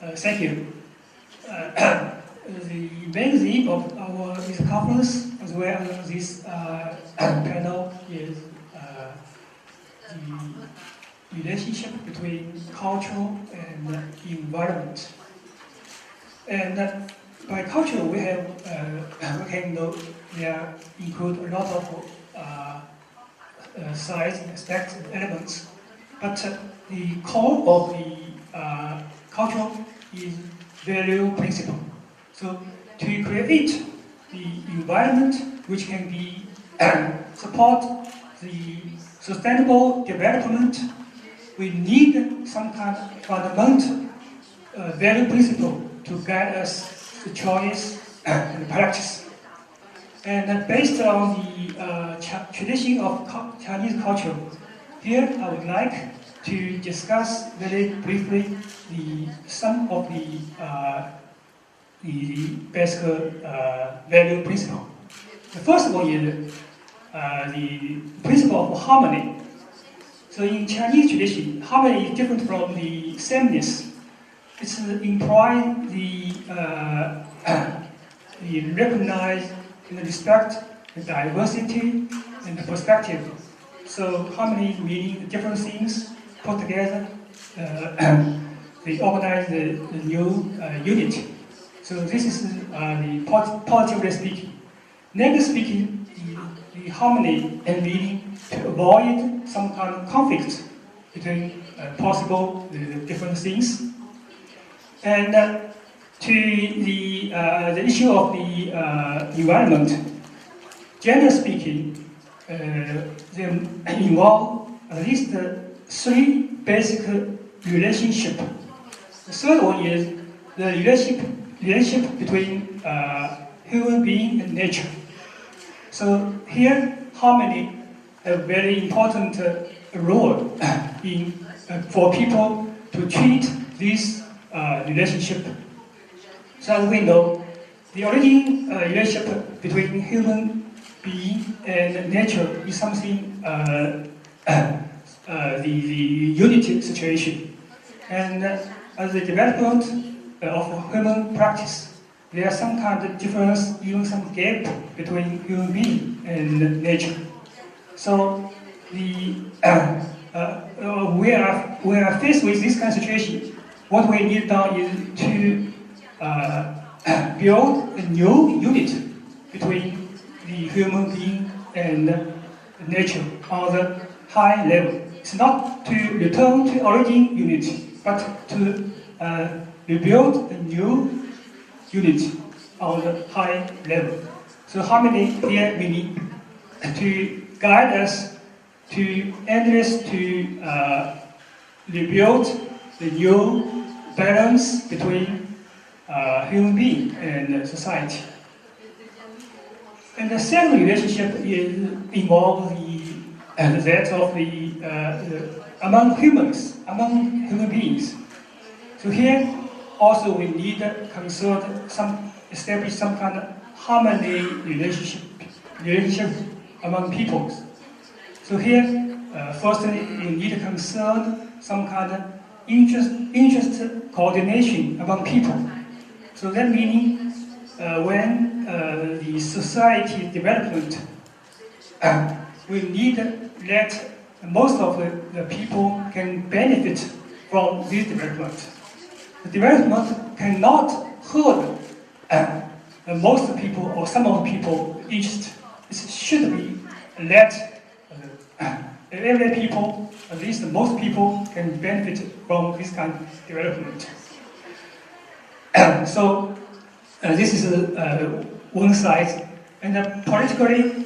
Thank you. The main theme of this conference, as well as this panel, is the relationship between culture and environment. And by culture, we can know there include a lot of sides, aspects, and elements. But the core of the culture is value principle. So to create the environment which can be support the sustainable development, we need some kind of fundamental value principle to guide us the choice and practice. And based on the tradition of Chinese culture, here I would like to discuss very briefly some of the basic value principle. The first one is the principle of harmony. So in Chinese tradition, harmony is different from the sameness. It's implying the recognize and respect the diversity and the perspective. So harmony meaning different things put together, they organize the new unit. So this is the positively speaking. Negatively speaking, the harmony and meaning to avoid some kind of conflict between possible different things. And to the issue of the environment, generally speaking, they involve at least three basic relationships. The third one is the relationship between human being and nature. So here, harmony a very important role for people to treat this relationship. So as we know, the origin relationship between human being and nature is something the unity situation. And as the development of human practice, there are some kind of difference, even some gap between human being and nature. So we are faced with this kind of situation. What we need now is to build a new unit between the human being and nature on the high level. It's not to return to origin unity, but to rebuild a new unit on the high level. So harmony here meaning to guide us to endless to rebuild the new balance between human being and society. And the second relationship involves that of the among humans, among human beings. So here also we need to establish some kind of harmony relationship among peoples. So here, firstly, we need to concern some kind of interest coordination among people. So that meaning when the society development, we need to let most of the people can benefit from this development. The development cannot hurt most people or some of the people interest. It should be let every people, at least most people, can benefit from this kind of development. So this is one side, and politically,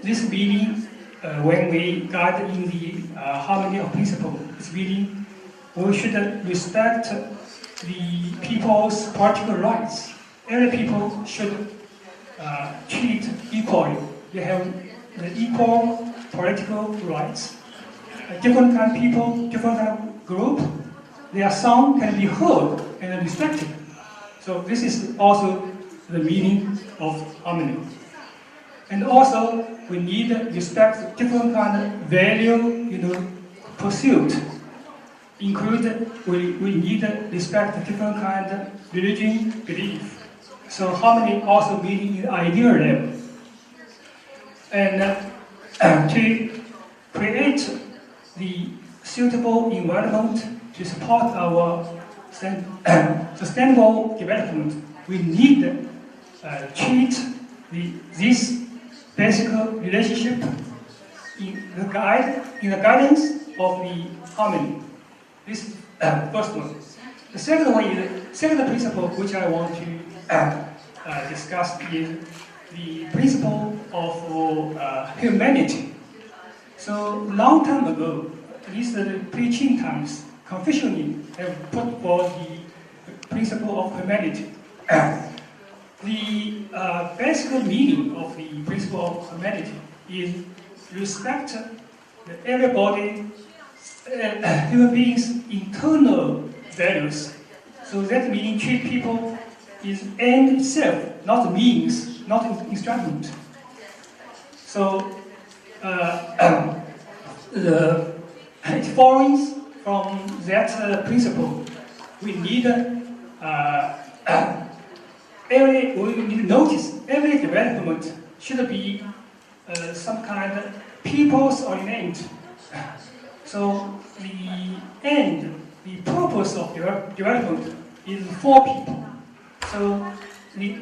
this meaning when we guide in the harmony of principle, it's meaning we should respect the people's political rights. Every people should treat equally. They have the equal political rights. Different kind of people, different kind of group, their sound can be heard and respected. So this is also the meaning of harmony. And also, we need to respect different kind of value, pursuit. we need respect different kind of religion belief. So harmony also meaning in ideal level. And to create the suitable environment to support our sustainable development, we need treat this basic relationship in the guidance of the harmony. This is first one. The second one is second principle which I want to discuss is the principle of humanity. So long time ago, at least the pre-Qing times, Confucianism have put forward the principle of humanity. The basic meaning of the principle of humanity is respect everybody, human beings' internal values. So that meaning treat people is end itself, not means, not instrument. So it follows from that principle. We need notice every development should be some kind of people's oriented. So the purpose of development is for people. So the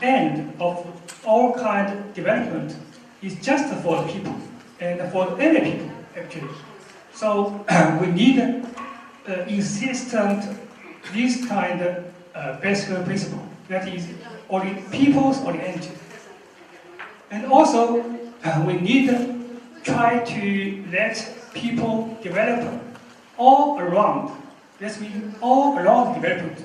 end of all kind of development is just for the people and for every people actually. So we need insistent this kind of basic principle that is people's oriented. And also we need to try to let people develop all around. That means all around development.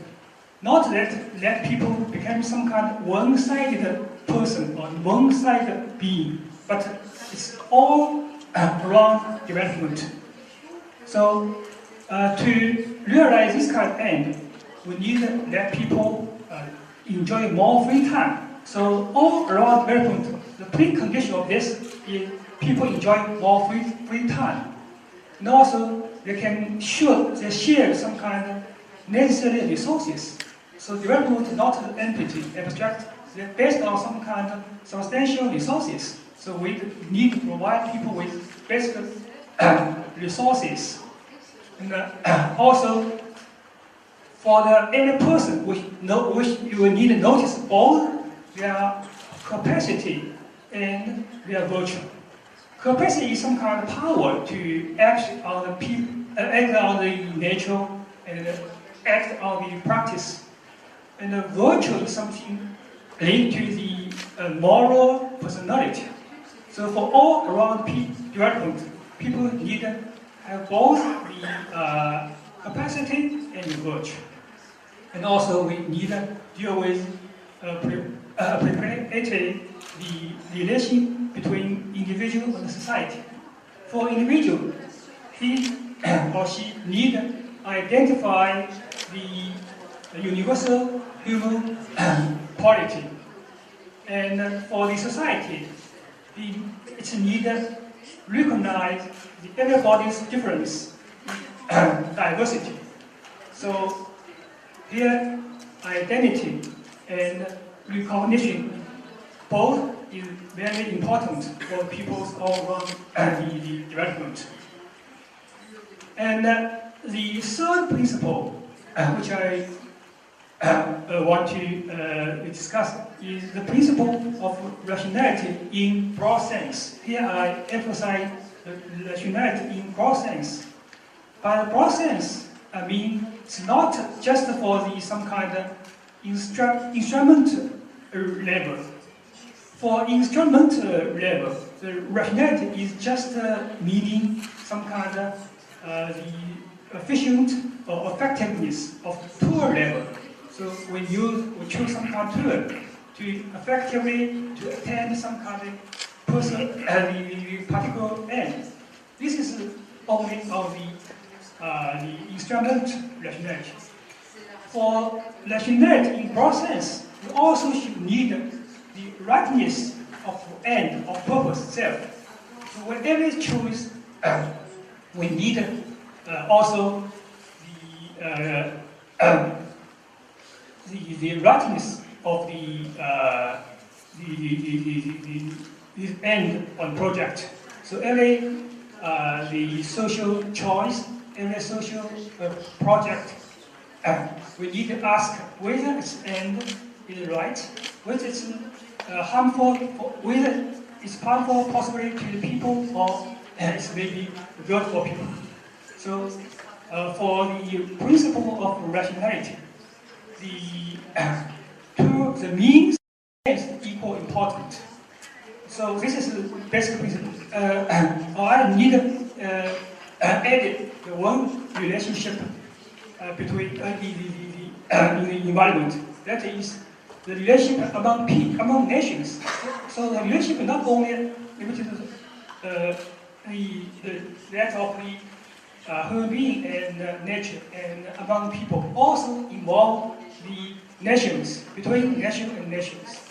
Not let people become some kind of one-sided person or one-sided being, but it's all around development. So to realize this kind of end, we need to let people enjoy more free time. So all around development, the precondition of this is people enjoy more free time. And also they share some kind of necessary resources. So development is not empty, abstract. They're based on some kind of substantial resources. So we need to provide people with basic resources. And also, for every person, which you will need to notice both their capacity and their virtue. Capacity is some kind of power to act on the people, act on the nature, and act on the practice. And the virtue is something linked to the moral personality. So for all around development, people need to have both the capacity and the virtue. And also we need to deal with preparing the relation between individual and society. For individual, he or she need to identify the universal human quality. And for the society, it's needed recognize everybody's difference, diversity. So here, identity and recognition both is very important for people's all around the development. And the third principle, which I want to discuss, is the principle of rationality in broad sense. Here I emphasize the rationality in broad sense. By broad sense, I mean it's not just for some kind of instrument level. For instrument level, the rationality is just meaning some kind of the efficient or effectiveness of tool level. So we choose some kind of tool to effectively to attain some kind of the particular end. This is only of the instrument rationality. For rationality in process, we also should need the rightness of end, of purpose itself. So whenever we choose, we need also the rightness of the end on project. So every the social choice, every social project, we need to ask whether its end is right, whether it's harmful, whether it's harmful possibly to the people or it's maybe good for people. So for the principle of rationality, the means is equal important. So this is the basic principle. I need added the one relationship between in the environment. That is the relationship among nations. So the relationship not only limited to that of the human being and nature and among people, also involve the nations, between nation and nations.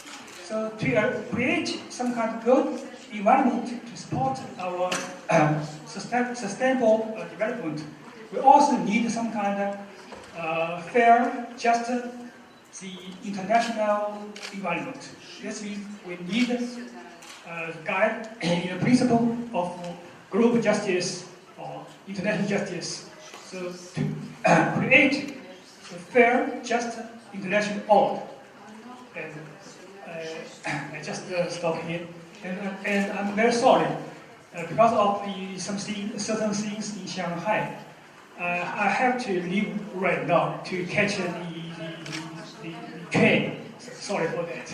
So to create some kind of good environment to support our sustainable development, we also need some kind of fair, just the international environment. This means we need guide in the principle of global justice or international justice. So to create a fair, just international order. And I just stop here. And I'm very sorry because of certain things in Shanghai. I have to leave right now to catch the train. So sorry for that.